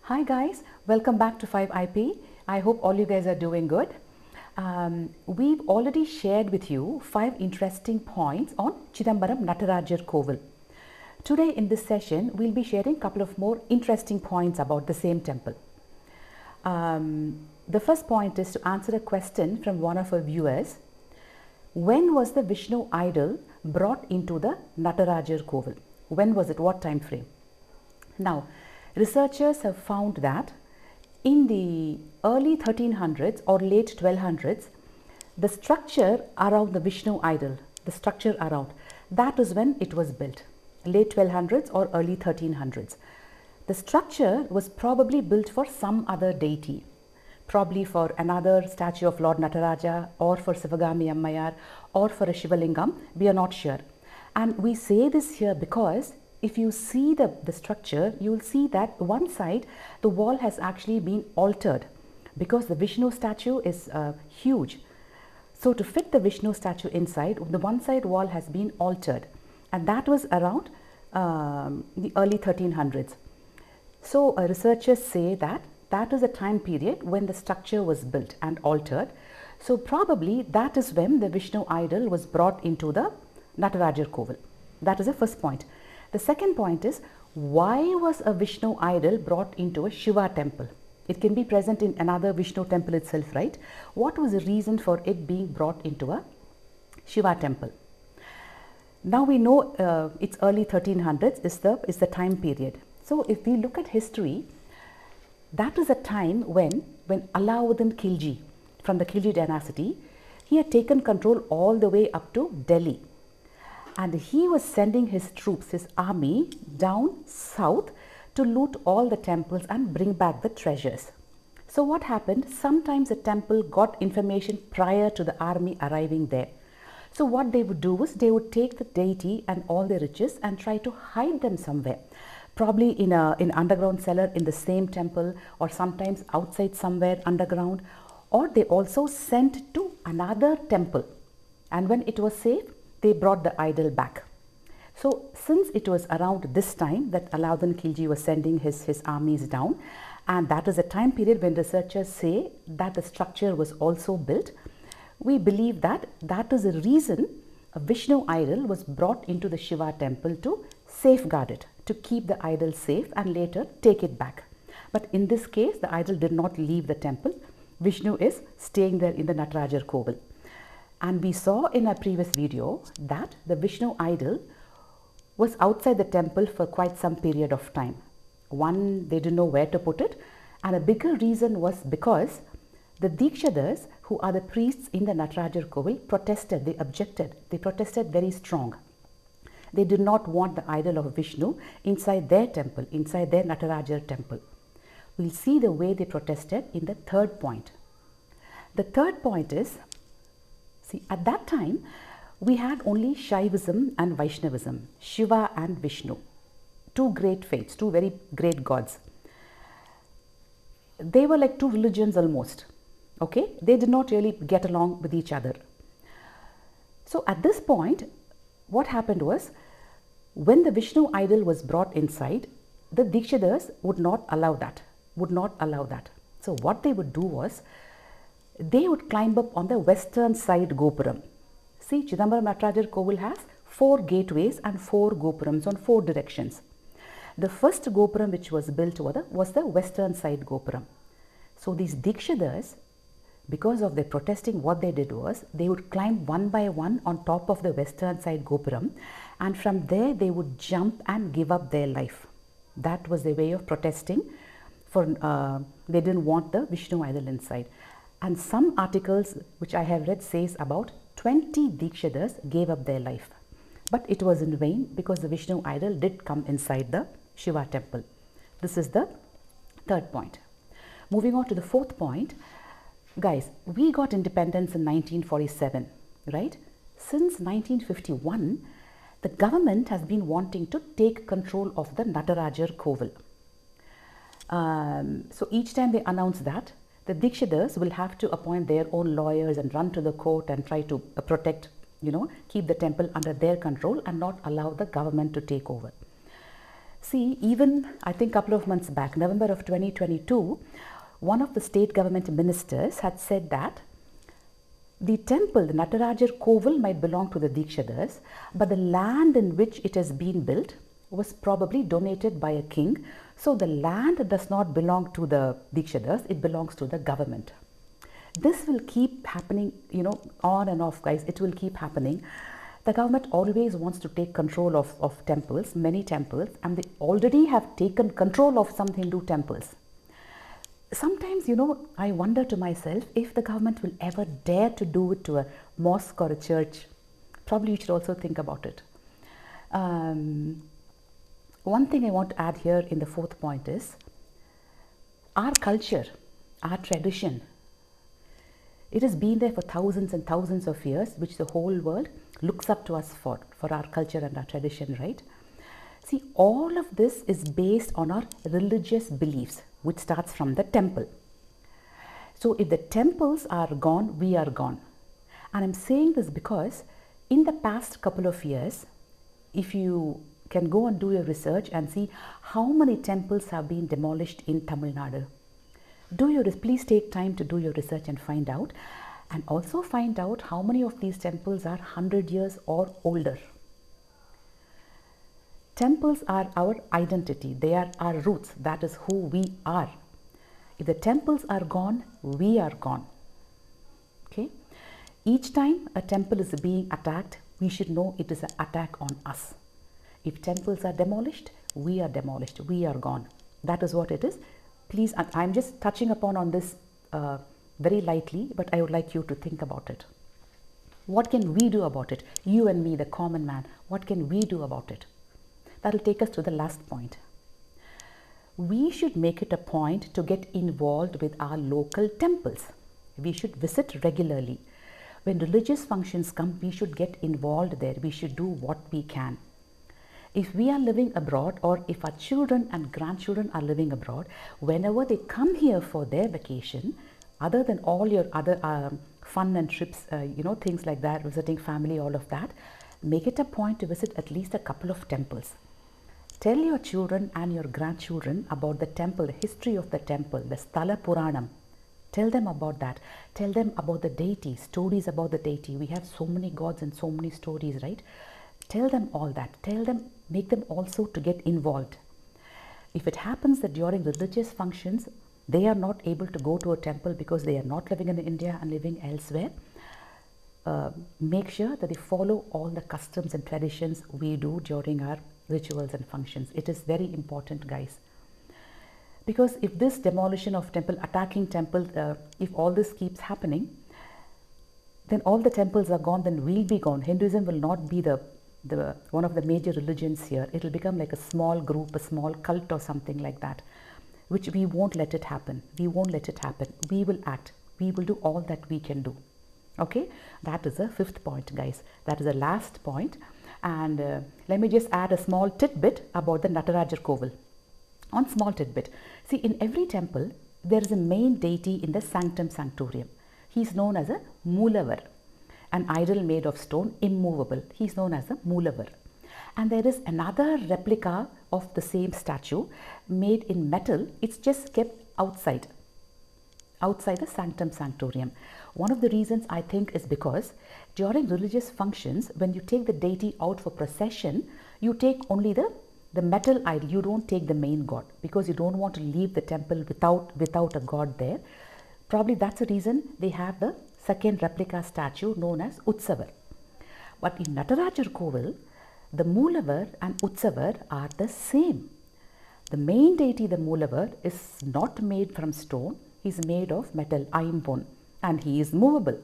Hi guys, welcome back to 5IP. I hope all you guys are doing good. We've already shared with you 5 interesting points on Chidambaram Natarajar kovil. Today in this session, we'll be sharing a couple of more interesting points about the same temple. The first point is to answer a question from one of our viewers. When was the Vishnu idol brought into the Natarajar kovil? When was it? What time frame? Now, researchers have found that in the early 1300s or late 1200s, the structure around the Vishnu idol, that is when it was built, late 1200s or early 1300s. The structure was probably built for some other deity, probably for another statue of Lord Nataraja or for Sivagami Ammayar or for a Shivalingam, we are not sure. And we say this here because if you see the structure, you will see that one side, the wall has actually been altered because the Vishnu statue is huge. So to fit the Vishnu statue inside, the one side wall has been altered, and that was around the early 1300s. So researchers say that that is a time period when the structure was built and altered. So probably that is when the Vishnu idol was brought into the Natarajar kovil. That is the first point. The second point is, why was a Vishnu idol brought into a Shiva temple? It can be present in another Vishnu temple itself, right? What was the reason for it being brought into a Shiva temple? Now we know it's early 1300s is the time period. So if we look at history, that is a time when Alauddin Khilji from the Khilji dynasty, he had taken control all the way up to Delhi. And he was sending his troops, his army, down south to loot all the temples and bring back the treasures. So what happened? Sometimes the temple got information prior to the army arriving there. So what they would do was they would take the deity and all the riches and try to hide them somewhere. Probably in an underground cellar in the same temple, or sometimes outside somewhere underground. Or they also sent to another temple. And when it was safe, they brought the idol back. So since it was around this time that Alauddin Khilji was sending his armies down, and that is a time period when researchers say that the structure was also built, we believe that that is the reason a Vishnu idol was brought into the Shiva temple to safeguard it, to keep the idol safe and later take it back. But in this case, the idol did not leave the temple. Vishnu is staying there in the Natarajar kovil. And we saw in our previous video that the Vishnu idol was outside the temple for quite some period of time. One, they didn't know where to put it, and a bigger reason was because the Dikshadars, who are the priests in the Natarajar kovil, protested, they objected, they protested very strong. They did not want the idol of Vishnu inside their temple, inside their Natarajar temple. We'll see the way they protested in the third point. The third point is, see, at that time, we had only Shaivism and Vaishnavism, Shiva and Vishnu, two great faiths, two very great gods. They were like two religions almost, okay? They did not really get along with each other. So at this point, what happened was, when the Vishnu idol was brought inside, the Dikshadars would not allow that. So what they would do was, they would climb up on the western side Gopuram. See, Chidambaram Natarajar kovil has 4 gateways and 4 Gopurams on 4 directions. The first Gopuram which was built was the western side Gopuram. So these Dikshadars, because of their protesting, what they did was, they would climb one by one on top of the western side Gopuram, and from there they would jump and give up their life. That was their way of protesting. They didn't want the Vishnu idol inside. And some articles which I have read says about 20 Dikshadars gave up their life. But it was in vain because the Vishnu idol did come inside the Shiva temple. This is the third point. Moving on to the fourth point. Guys, we got independence in 1947, right? Since 1951, the government has been wanting to take control of the Natarajar kovil. So each time they announce that, the Dikshadars will have to appoint their own lawyers and run to the court and try to protect, keep the temple under their control and not allow the government to take over. See, even I think a couple of months back, November of 2022, one of the state government ministers had said that the temple, the Natarajar kovil, might belong to the Dikshadhars, but the land in which it has been built was probably donated by a king. So the land does not belong to the Dikshadhars, it belongs to the government. This will keep happening, on and off, guys. It will keep happening. The government always wants to take control of temples, many temples, and they already have taken control of some Hindu temples. Sometimes, I wonder to myself if the government will ever dare to do it to a mosque or a church. Probably you should also think about it. One thing I want to add here in the fourth point is our culture, our tradition. It has been there for thousands and thousands of years, which the whole world looks up to us for our culture and our tradition, right? See, all of this is based on our religious beliefs, which starts from the temple. So if the temples are gone, we are gone. And I'm saying this because in the past couple of years, if you can go and do your research and see how many temples have been demolished in Tamil Nadu. Please take time to do your research and find out. And also find out how many of these temples are 100 years or older. Temples are our identity. They are our roots. That is who we are. If the temples are gone, we are gone. Okay? Each time a temple is being attacked, we should know it is an attack on us. If temples are demolished, we are demolished. We are gone. That is what it is. Please, I'm just touching upon this very lightly, but I would like you to think about it. What can we do about it? You and me, the common man, what can we do about it? That will take us to the last point. We should make it a point to get involved with our local temples. We should visit regularly. When religious functions come, we should get involved there. We should do what we can. If we are living abroad, or if our children and grandchildren are living abroad, whenever they come here for their vacation, other than all your other fun and trips, things like that, visiting family, all of that, make it a point to visit at least a couple of temples. Tell your children and your grandchildren about the temple, the history of the temple, the Sthala Puranam. Tell them about that. Tell them about the deity, stories about the deity. We have so many gods and so many stories, right? Tell them all that. Tell them, make them also to get involved. If it happens that during religious functions, they are not able to go to a temple because they are not living in India and living elsewhere, make sure that they follow all the customs and traditions we do during our rituals and functions. It is very important, guys. Because if this demolition of temple, attacking temple, if all this keeps happening, then all the temples are gone, then we'll be gone. Hinduism will not be the one of the major religions here. It will become like a small group, a small cult or something like that, which we won't let it happen. We won't let it happen. We will act. We will do all that we can do. Okay, that is the fifth point, guys. That is the last point. And let me just add a small tidbit about the Natarajar kovil. On small tidbit, see, in every temple there is a main deity in the sanctum sanctorium. He is known as a Moolavar, an idol made of stone, immovable. He is known as a Moolavar. And there is another replica of the same statue made in metal. It's just kept outside the sanctum sanctorium. One of the reasons I think is because during religious functions, when you take the deity out for procession, you take only the metal idol. You don't take the main god because you don't want to leave the temple without a god there. Probably that's the reason they have the second replica statue known as Utsavar. But in Natarajar kovil, the Moolavar and Utsavar are the same. The main deity, the Moolavar, is not made from stone. He is made of metal, iron bone, and he is movable.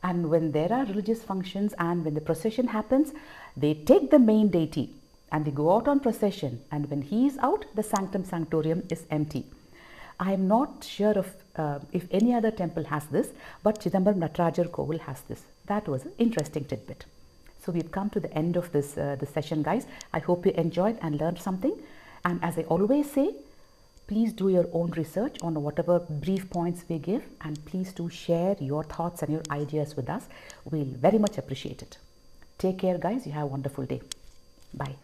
And when there are religious functions and when the procession happens, they take the main deity and they go out on procession. And when he is out, the sanctum sanctorium is empty. I am not sure of if any other temple has this, but Chidambaram Natarajar kovil has this. That was an interesting tidbit. So we've come to the end of this session, guys. I hope you enjoyed and learned something. And as I always say, please do your own research on whatever brief points we give, and please do share your thoughts and your ideas with us. We'll very much appreciate it. Take care, guys. You have a wonderful day. Bye.